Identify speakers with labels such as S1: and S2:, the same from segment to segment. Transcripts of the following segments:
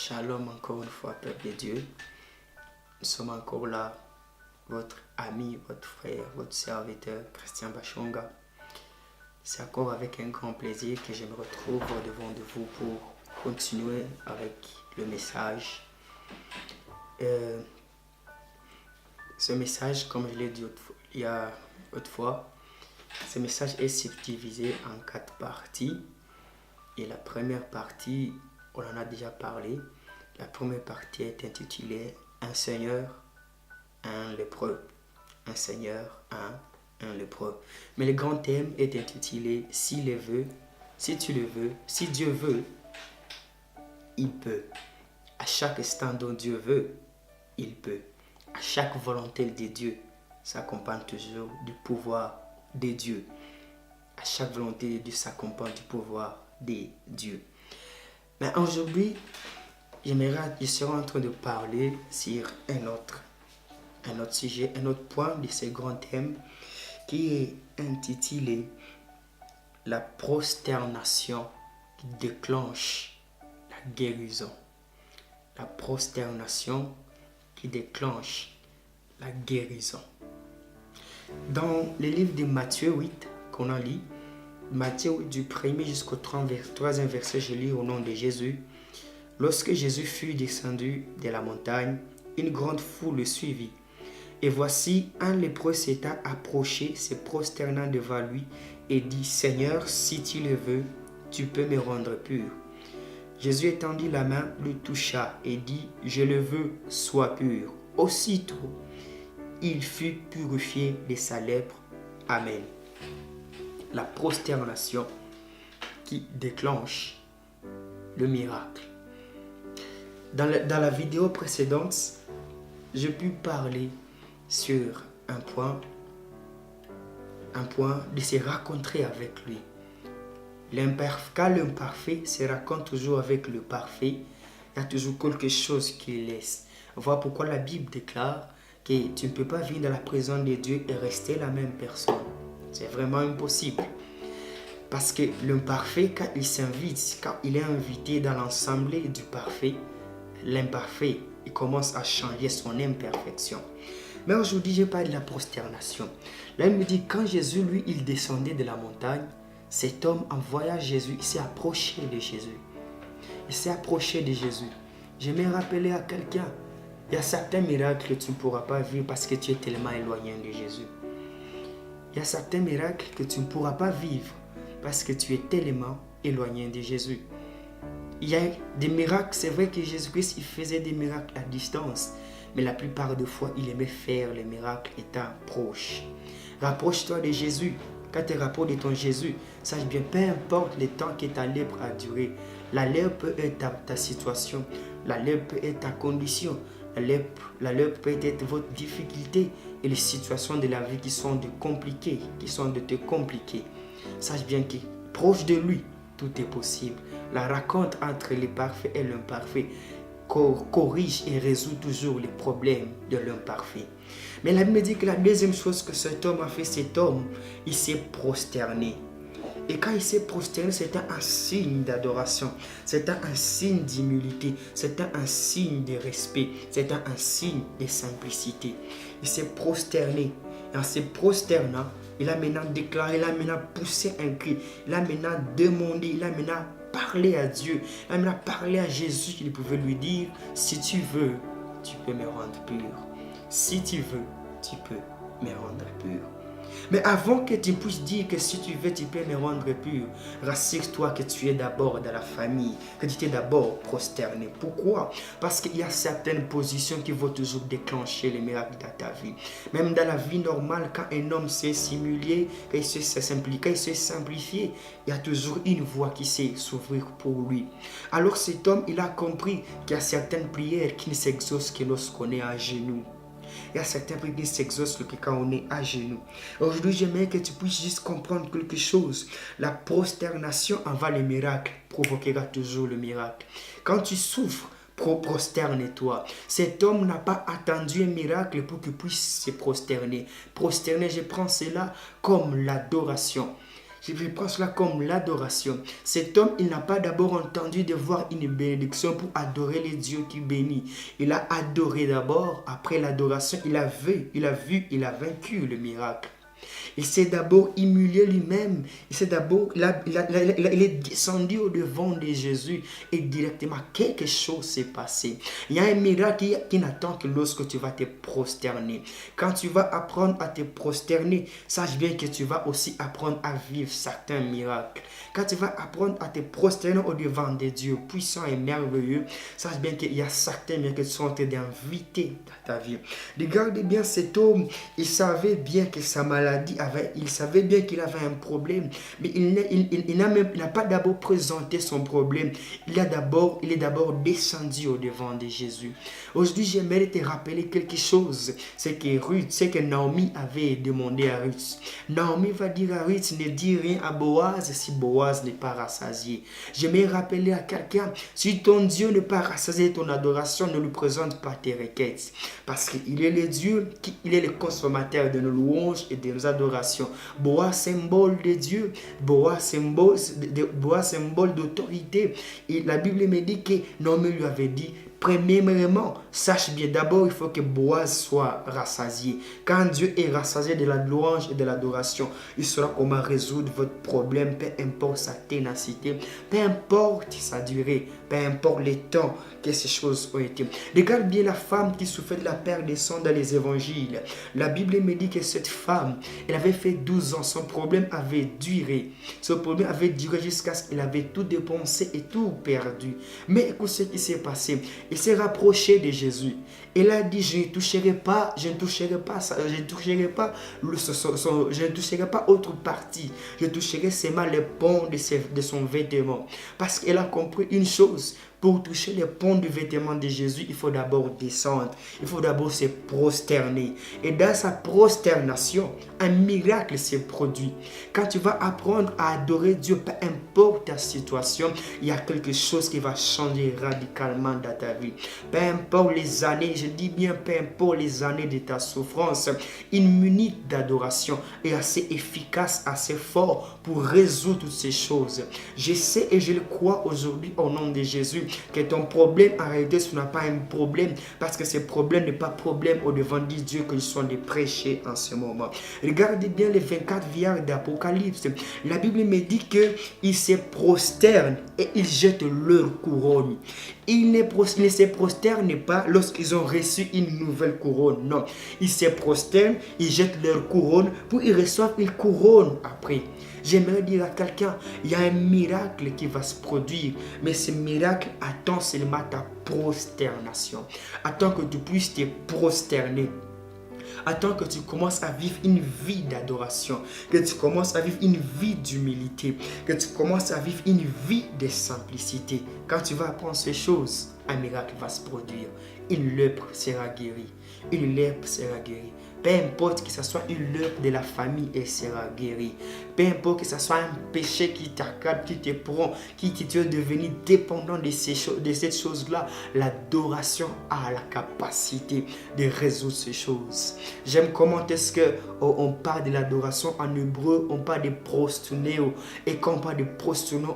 S1: Shalom encore une fois, peuple de Dieu. Nous sommes encore là, votre ami, votre frère, votre serviteur, Christian Bachonga. C'est encore avec un grand plaisir que je me retrouve devant de vous pour continuer avec le message. Ce message, comme je l'ai dit autrefois, ce message est subdivisé en 4 parties. Et la première partie, on en a déjà parlé. La première partie est intitulée « Un Seigneur, un lépreux ». Un Seigneur, un lépreux. Mais le grand thème est intitulé « S'il le veut, si tu le veux, si Dieu veut, il peut ». À chaque instant dont Dieu veut, il peut. À chaque volonté de Dieu, s'accompagne toujours du pouvoir de Dieu. À chaque volonté de Dieu s'accompagne du pouvoir de Dieu. Mais aujourd'hui, je serai en train de parler sur un autre sujet, un autre point de ce grand thème qui est intitulé « La prosternation qui déclenche la guérison ». La prosternation qui déclenche la guérison. Dans le livre de Matthieu 8 qu'on a lu, Matthieu 8 du 1er jusqu'au 3e verset, je lis au nom de Jésus. Lorsque Jésus fut descendu de la montagne, une grande foule le suivit. Et voici, un lépreux s'étant approché, se prosternant devant lui, et dit, « Seigneur, si tu le veux, tu peux me rendre pur. » Jésus étendit la main, le toucha, et dit, « Je le veux, sois pur. » Aussitôt, il fut purifié de sa lèpre. Amen. La prosternation qui déclenche le miracle. Dans la vidéo précédente, j'ai pu parler sur un point de se rencontrer avec lui. Quand l'imparfait se rencontre toujours avec le parfait, il y a toujours quelque chose qui laisse. Voilà pourquoi la Bible déclare que tu ne peux pas vivre dans la présence de Dieu et rester la même personne. C'est vraiment impossible. Parce que l'imparfait, quand il s'invite, quand il est invité dans l'ensemble du parfait, l'imparfait, il commence à changer son imperfection. Mais aujourd'hui, je parle de la prosternation. Là, il me dit, quand Jésus, lui, il descendait de la montagne, cet homme, en voyant Jésus, il s'est approché de Jésus. Il s'est approché de Jésus. Je me rappelais à quelqu'un, il y a certains miracles que tu ne pourras pas vivre parce que tu es tellement éloigné de Jésus. Il y a certains miracles que tu ne pourras pas vivre parce que tu es tellement éloigné de Jésus. Il y a des miracles, c'est vrai que Jésus-Christ, il faisait des miracles à distance, mais la plupart des fois, il aimait faire les miracles étant proche. Rapproche-toi de Jésus. Quand tu te rapproches de ton Jésus, sache bien, peu importe le temps que ta lèpre a duré, la lèpre peut être ta situation, la lèpre peut être ta condition, la lèpre peut être votre difficulté et les situations de la vie qui sont de te compliquer. Sache bien que proche de lui, tout est possible. La rencontre entre le parfait et l'imparfait corrige et résout toujours les problèmes de l'imparfait. Mais la Bible me dit que la deuxième chose que cet homme a fait, il s'est prosterné. Et quand il s'est prosterné, c'était un signe d'adoration, c'était un signe d'humilité, c'était un signe de respect, c'était un signe de simplicité. Il s'est prosterné. Et en se prosternant, il a maintenant déclaré, il a maintenant poussé un cri, il a maintenant demandé, il a maintenant parlé à Dieu, il a maintenant parlé à Jésus qu'il pouvait lui dire, si tu veux, tu peux me rendre pur. Si tu veux, tu peux me rendre pur. Mais avant que tu puisses dire que si tu veux, tu peux me rendre pur, rassure-toi que tu es d'abord dans la famille, que tu t'es d'abord prosterné. Pourquoi? Parce qu'il y a certaines positions qui vont toujours déclencher les miracles dans ta vie. Même dans la vie normale, quand un homme s'est simulé, quand il s'est simplifié, il y a toujours une voie qui sait s'ouvrir pour lui. Alors cet homme, il a compris qu'il y a certaines prières qui ne s'exaucent que lorsqu'on est à genoux. Il y a certains prières qui s'exaucent que quand on est à genoux. Aujourd'hui, j'aimerais que tu puisses juste comprendre quelque chose. La prosternation avant le miracle provoquera toujours le miracle. Quand tu souffres, prosterne-toi. Cet homme n'a pas attendu un miracle pour qu'il puisse se prosterner. Prosterner, je prends cela comme l'adoration. Je prends cela comme l'adoration. Cet homme, il n'a pas d'abord entendu de voir une bénédiction pour adorer les dieux qui bénit. Il a adoré d'abord. Après l'adoration, il a vaincu le miracle. Il s'est d'abord humilié lui-même. Il est descendu au devant de Jésus et directement quelque chose s'est passé. Il y a un miracle qui n'attend que lorsque tu vas te prosterner. Quand tu vas apprendre à te prosterner, sache bien que tu vas aussi apprendre à vivre certains miracles. Quand tu vas apprendre à te prosterner au devant de Dieu puissant et merveilleux, sache bien qu'il y a certains miracles qui sont en train d'inviter dans ta vie. Regardez bien cet homme, il savait bien que sa maladie il savait bien qu'il avait un problème, mais il n'a pas d'abord présenté son problème. Il est d'abord descendu au devant de Jésus. Aujourd'hui, j'aimerais te rappeler quelque chose. C'est que Naomi avait demandé à Ruth. Naomi va dire à Ruth, ne dis rien à Boaz si Boaz n'est pas rassasié. J'aimerais rappeler à quelqu'un, si ton Dieu n'est pas rassasié ton adoration, ne lui présente pas tes requêtes. Parce qu'il est le Dieu, il est le consommateur de nos louanges et de nos adorations. Boaz, symbole de Dieu. Boaz, symbole d'autorité. Et la Bible me dit que Naomi lui avait dit, premièrement, sache bien, d'abord il faut que Boaz soit rassasié. Quand Dieu est rassasié de la louange et de l'adoration, il saura comment résoudre votre problème, peu importe sa ténacité, peu importe sa durée, peu importe les temps que ces choses ont été. Regarde bien la femme qui souffrait de la perte des sang dans les évangiles. La Bible me dit que cette femme, elle avait fait 12 ans, son problème avait duré. Son problème avait duré jusqu'à ce qu'elle avait tout dépensé et tout perdu. Mais écoute ce qui s'est passé. Il s'est rapproché de Jésus. Il a dit, je ne toucherai pas autre partie. Je toucherai seulement les pans de son vêtement. Parce qu'elle a compris une chose. Pour toucher les pans du vêtement de Jésus, il faut d'abord descendre. Il faut d'abord se prosterner. Et dans sa prosternation, un miracle s'est produit. Quand tu vas apprendre à adorer Dieu, peu importe ta situation, il y a quelque chose qui va changer radicalement dans ta vie. Peu importe les années, je dis bien peu importe les années de ta souffrance, une minute d'adoration est assez efficace, assez fort pour résoudre toutes ces choses. Je sais et je le crois aujourd'hui au nom de Jésus que ton problème en réalité ce n'est pas un problème parce que ce problème n'est pas problème au devant de Dieu que nous sommes de prêcher en ce moment. Regardez bien les 24 versets d'Apocalypse. La Bible me dit qu'ils se prosternent et ils jettent leur couronne. Ils ne se prosternent pas lorsqu'ils ont reçu une nouvelle couronne. Non, ils se prosternent, ils jettent leur couronne pour qu'ils reçoivent une couronne après. J'aimerais dire à quelqu'un, il y a un miracle qui va se produire, mais ce miracle attend seulement ta prosternation. Attends que tu puisses te prosterner. Attends que tu commences à vivre une vie d'adoration, que tu commences à vivre une vie d'humilité, que tu commences à vivre une vie de simplicité. Quand tu vas apprendre ces choses, un miracle va se produire. Une lèpre sera guérie. Une lèpre sera guérie. Peu importe que ce soit une lèpre de la famille, elle sera guérie. Peu importe que ce soit un péché qui t'accable, qui te prend, qui te est devenu dépendant de cette chose-là, l'adoration a la capacité de résoudre ces choses. J'aime comment est-ce qu'on parle de l'adoration en hébreu, on parle de prostuneo. Et quand on parle de prostuneo,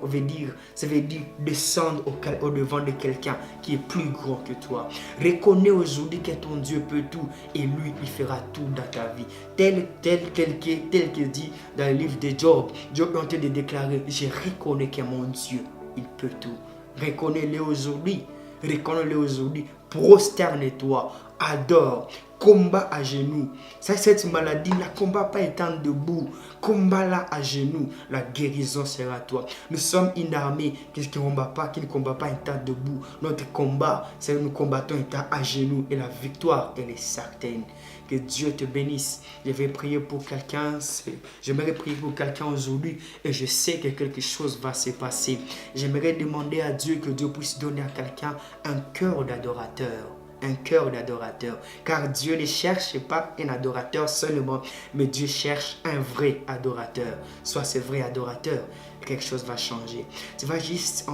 S1: ça veut dire descendre au devant de quelqu'un qui est plus grand que toi. Reconnais aujourd'hui que ton Dieu peut tout et lui, il fera tout dans ta vie. Tel que dit dans le livre de Job. Job est en train de déclarer, je reconnais que mon Dieu, il peut tout. Reconnais-le aujourd'hui. Reconnais-le aujourd'hui. Prosterne-toi. Adore. Combat à genoux. Cette maladie, la combat pas étant debout. Combat-la à genoux. La guérison sera à toi. Nous sommes une armée qui ne combat pas étant debout. Notre combat, c'est que nous combattons étant à genoux. Et la victoire, elle est certaine. Que Dieu te bénisse. Je vais prier pour quelqu'un. J'aimerais prier pour quelqu'un aujourd'hui. Et je sais que quelque chose va se passer. J'aimerais demander à Dieu que Dieu puisse donner à quelqu'un un cœur d'adorateur. un cœur d'adorateur. Car Dieu ne cherche pas un adorateur seulement, mais Dieu cherche un vrai adorateur. Sois ce vrai adorateur, quelque chose va changer. Tu vas juste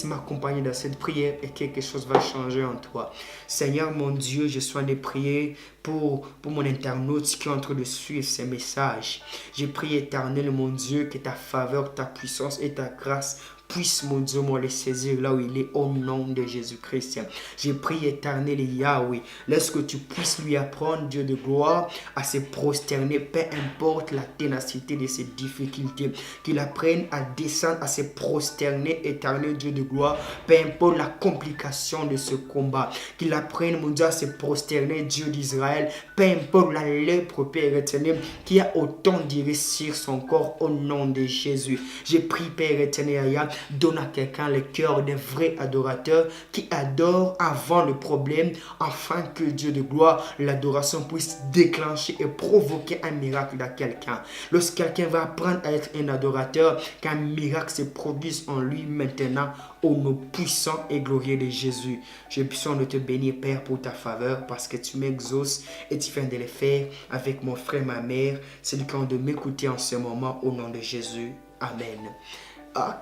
S1: m'accompagner dans cette prière et quelque chose va changer en toi. Seigneur mon Dieu, je suis en train de prier pour mon internaute qui est en train de suivre ces messages. Je prie, éternel mon Dieu, que ta faveur, ta puissance et ta grâce puisse, mon Dieu, moi les saisir là où il est au nom de Jésus-Christ. Je prie, éternel Yahweh, laisse que tu puisses lui apprendre, Dieu de gloire, à se prosterner, peu importe la ténacité de ses difficultés, qu'il apprenne à descendre, à se prosterner, éternel Dieu de gloire, peu importe la complication de ce combat, qu'il apprenne, mon Dieu, à se prosterner, Dieu d'Israël, peu importe la lèpre, Père éternel, qui a autant d'irriter sur son corps au nom de Jésus. Je prie, Père éternel, donne à quelqu'un le cœur d'un vrai adorateur qui adore avant le problème, afin que Dieu de gloire, l'adoration puisse déclencher et provoquer un miracle dans quelqu'un. Lorsque quelqu'un va apprendre à être un adorateur, qu'un miracle se produise en lui maintenant, au nom puissant et glorieux de Jésus. Je puisse de te bénir, Père, pour ta faveur, parce que tu m'exauces et tu viens de le faire avec mon frère, ma mère. C'est le temps de m'écouter en ce moment, au nom de Jésus. Amen.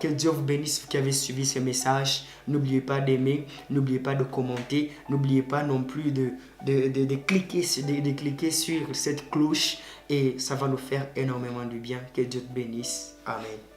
S1: Que Dieu vous bénisse qui avez suivi ce message. N'oubliez pas d'aimer, n'oubliez pas de commenter, n'oubliez pas non plus de cliquer sur cette cloche et ça va nous faire énormément de bien. Que Dieu te bénisse. Amen.